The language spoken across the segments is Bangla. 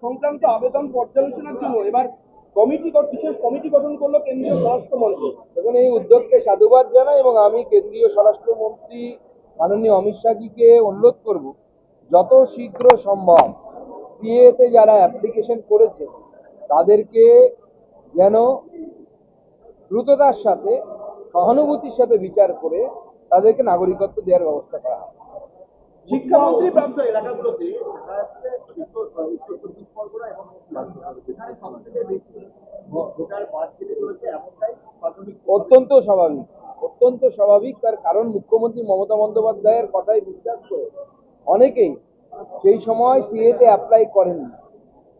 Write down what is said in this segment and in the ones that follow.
সংক্রান্ত আবেদন পর্যালোচনার জন্য এবার বিশেষ কমিটি গঠন করলো কেন্দ্রীয় স্বরাষ্ট্রমন্ত্রক। দেখুন, এই উদ্যোগকে সাধুবাদ জানাই এবং আমি কেন্দ্রীয় স্বরাষ্ট্রমন্ত্রী মাননীয় অমিত শাহজিকে অনুরোধ করব যত শীঘ্র সম্ভব সিএতে যারা অ্যাপ্লিকেশন করেছে তাদেরকে যেন দ্রুততার সাথে সহানুভূতির সাথে বিচার করে তাদেরকে নাগরিকত্ব দেওয়ার ব্যবস্থা করা হয়। শিক্ষামন্ত্রী প্রাপ্ত এলাকাগুলোতে দেখা যাচ্ছে উত্তর চব্বিশ পরগনা এবং যেখানে সবথেকে বেশি ভোটার বাদ কেটে চলেছে এমনটাই প্রাথমিক। অত্যন্ত স্বাভাবিক তার কারণ মুখ্যমন্ত্রী মমতা বন্দ্যোপাধ্যায়ের কথাই বিশ্বাস করে অনেকেই সেই সময় সিএতে অ্যাপ্লাই করেননি।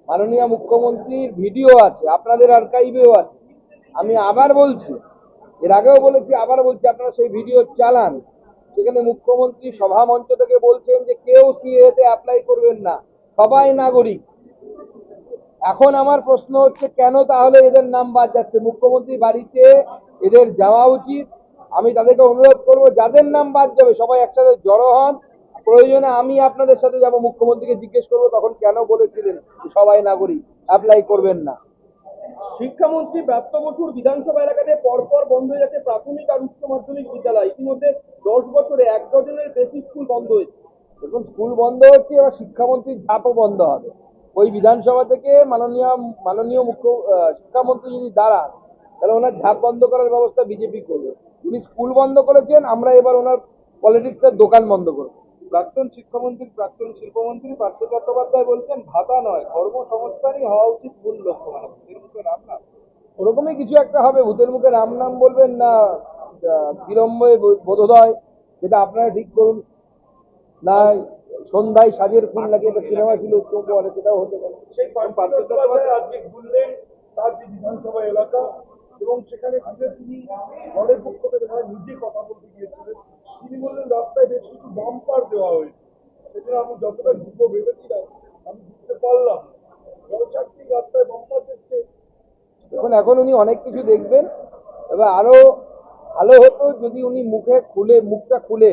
মাননীয় মুখ্যমন্ত্রীর ভিডিও আছে, আপনাদের আর্কাইভেও আছে। আমি আবার বলছি, এর আগেও বলেছি, আবার বলছি, আপনারা সেই ভিডিও চালান। সেখানে মুখ্যমন্ত্রী সভা মঞ্চ থেকে বলছেন যে কেউ সিএতে অ্যাপ্লাই করবেন না, সবাই নাগরিক। এখন আমার প্রশ্ন হচ্ছে কেন তাহলে এদের নাম বাদ যাচ্ছে? মুখ্যমন্ত্রী বাড়িতে এদের যাওয়া উচিত। আমি তাদেরকে অনুরোধ করব যাদের নাম বাদ যাবে সবাই একসাথে জড়ো হন। প্রয়োজনে আমি আপনাদের সাথে যাব, মুখ্যমন্ত্রীকে জিজ্ঞেস করবো তখন কেন বলেছিলেন সবাই নাগরিক, অ্যাপ্লাই করবেন না। শিক্ষামন্ত্রী ব্রাত্য বসুর বিধানসভা এলাকাতে পরপর বন্ধ হয়ে যাচ্ছে প্রাথমিক আর উচ্চ মাধ্যমিক বিদ্যালয়। ইতিমধ্যে 10 বছরে 1 ডজনের বেশি স্কুল বন্ধ হয়েছে। দেখুন, স্কুল বন্ধ হচ্ছে, এবার শিক্ষামন্ত্রীর ঝাপও বন্ধ হবে। ওই বিধানসভা থেকে মাননীয় শিক্ষামন্ত্রী যদি দাঁড়ান তাহলে ওনার ঝাপ বন্ধ করার ব্যবস্থা বিজেপি করবে। উনি স্কুল বন্ধ করেছেন, আমরা এবার ওনার পলিটিক্সের দোকান বন্ধ করবো। প্রাক্তন শিক্ষামন্ত্রী প্রাক্তন শিল্পমন্ত্রী পার্থ চট্টোপাধ্যায় বলছেন ভাতা নয় কর্মসংস্থানই হওয়া উচিত মূল লক্ষ্য। মানে ভূতের মুখে রাম নাম, ওরকমই কিছু একটা হবে। ভূতের মুখে রাম নাম বলবেন না বিলম্বে বোধোদয়, যেটা আপনারা ঠিক করুন, না সন্ধ্যায় সাজের ফুল লাগিয়ে একটা সিনেমা ছিল উত্তম কুমারের, সেটাও হতে পারে। সেই পার্থ চট্টোপাধ্যায় আজকে ঘুরলেন তার যে বিধানসভা এলাকা এবং সেখানে তিনি দলের পক্ষ থেকে নিজে কথা বলতে গিয়েছিলেন। তিনি বললেন রাস্তায় বেশ কিছু বাম্পার দেওয়া হয়েছে, সেজন্য আমি যতটা ঢুকবো ভেবেছিলাম আমি ঢুকতে পারলাম। জনশক্তি রাস্তায় বাম্পার দেখতে। এখন উনি অনেক কিছু দেখবেন। এবার আরো ভালো হতো যদি উনি মুখটা খুলে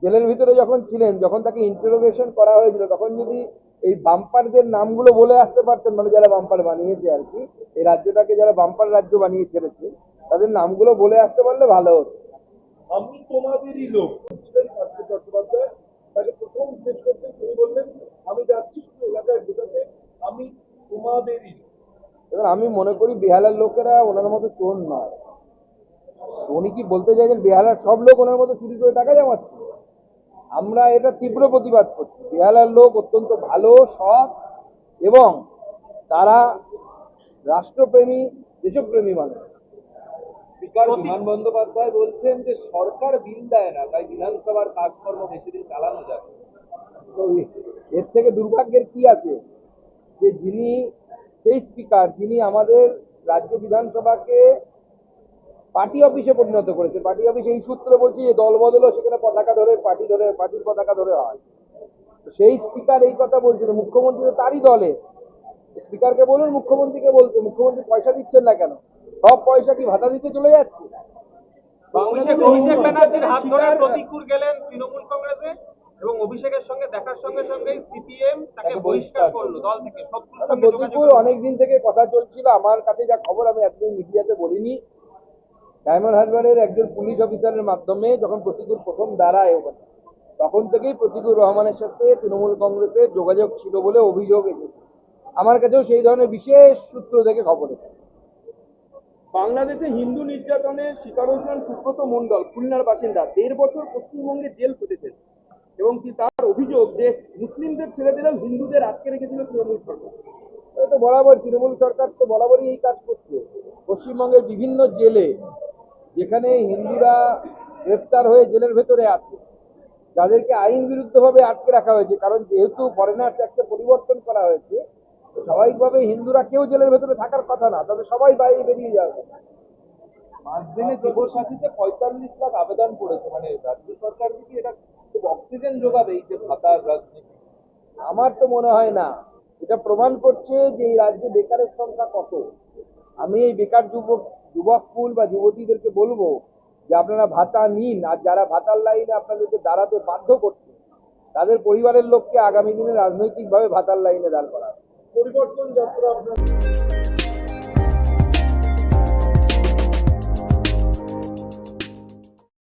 জেলের ভিতরে যখন ছিলেন, যখন তাকে ইন্টারোগেশন করা হয়েছিল, তখন যদি এই বাম্পারদের নামগুলো বলে আসতে পারতেন, মানে যারা বাম্পার বানিয়েছে আর কি, এই রাজ্যটাকে যারা বাম্পার রাজ্য বানিয়ে ছেড়েছে তাদের নামগুলো বলে আসতে পারলে ভালো হতো। আমি তোমাদেরই লোক ছিলেন পার্থ চট্টোপাধ্যায়। তাকে প্রথম শেষ করতে তিনি বললেন আমি যাচ্ছি শুধু এলাকায় বোঝাতে আমি তোমাদেরই লোক। এবার আমি মনে করি বেহালার লোকেরা ওনার মতো চোর নয়। উনি কি বলতে চাইছেন বেহালার সব লোক ওনার মতো চুরি করে টাকা জমাচ্ছে? আমরা এটা তীব্র প্রতিবাদ করছি। বেহালার লোক অত্যন্ত ভালো, সৎ এবং তারা রাষ্ট্রপ্রেমী, দেশপ্রেমী মানুষ। স্পিকার বিমান বন্দ্যোপাধ্যায় বলছেন যে সরকার বিল দেয় না, তাই বিধানসভার কাজকর্ম বেশি দিন চালানো যাবে। তো এর থেকে দুর্ভাগ্যের কি আছে যে সেই স্পিকার যিনি আমাদের রাজ্য বিধানসভাকে পার্টি অফিসে পরিণত করেছে। পার্টি অফিস এই সূত্রে বলছি যে দল বদলও সেখানে পতাকা ধরে পার্টির পতাকা ধরে হয়। সেই স্পিকার এই কথা বলছিল, মুখ্যমন্ত্রী তো তারই দলে। স্পিকারকে বলুন মুখ্যমন্ত্রীকে বলতে, মুখ্যমন্ত্রী পয়সা দিচ্ছেন না কেন? সব পয়সা কি ভাতা দিতে চলে যাচ্ছে? অভিষেক ব্যানার্জির হাত ধরে প্রতিকূল গেলেন তৃণমূল কংগ্রেসে এবং অভিষেকের সঙ্গে দেখার সঙ্গে সঙ্গেই সিপিএম তাকে বহিষ্কার করলো দল থেকে। প্রতিকূল অনেকদিন থেকে কথা চলছিল। আমার কাছে যা খবর, আমি একদিন মিডিয়াতে বলিনি, ডায়মন্ড হারবারের একজন পুলিশ অফিসারের মাধ্যমে যখন প্রতিকূল প্রথম দাঁড়ায় ওখানে, তখন থেকেই প্রতিকূল রহমানের সাথে তৃণমূল কংগ্রেসের যোগাযোগ ছিল বলে অভিযোগ এসেছে। আমার কাছেও সেই ধরনের বিশেষ সূত্র থেকে খবর এসেছে। বাংলাদেশে হিন্দু নির্যাতনের শিকার হয়েছিলেন সুব্রত মণ্ডল, খুলনার বাসিন্দা। 1.5 বছর পশ্চিমবঙ্গে জেল খেটেছেন এবং তার অভিযোগ যে মুসলিমদের ছেড়ে দিলেও হিন্দুদের আটকে রেখেছিল তৃণমূল সরকার। তো বরাবর তৃণমূল সরকার তো বরাবরই এই কাজ করছে। পশ্চিমবঙ্গের বিভিন্ন জেলে যেখানে হিন্দুরা গ্রেফতার হয়ে জেলের ভেতরে আছে, যাদেরকে আইন বিরুদ্ধভাবে আটকে রাখা হয়েছে, কারণ যেহেতু ফরেনার ট্যাক্সে পরিবর্তন করা হয়েছে, স্বাভাবিকভাবে হিন্দুরা কেউ জেলের ভেতরে থাকার কথা না, তাদের সবাই বাইরে বেরিয়ে যাবে। 5 দিনে যুবসাথীতে 45 লাখ আবেদন পড়েছে। মানে রাজ্য সরকার কি এটা খুব অক্সিজেন যোগাবে এই যে ভাতার রাজনীতি? আমার তো মনে হয় না। এটা প্রমাণ করছে যে এই রাজ্যে বেকারের সংখ্যা কত। আমি এই বেকার যুবক পুল বা যুবতীদেরকে বলবো যে আপনারা ভাতা নিন, আর যারা ভাতার লাইনে আপনাদেরকে দাঁড়াতে বাধ্য করছে তাদের পরিবারের লোককে আগামী দিনে রাজনৈতিকভাবে ভাতার লাইনে দাঁড় করা। পরিবর্তন যাত্রা আপনার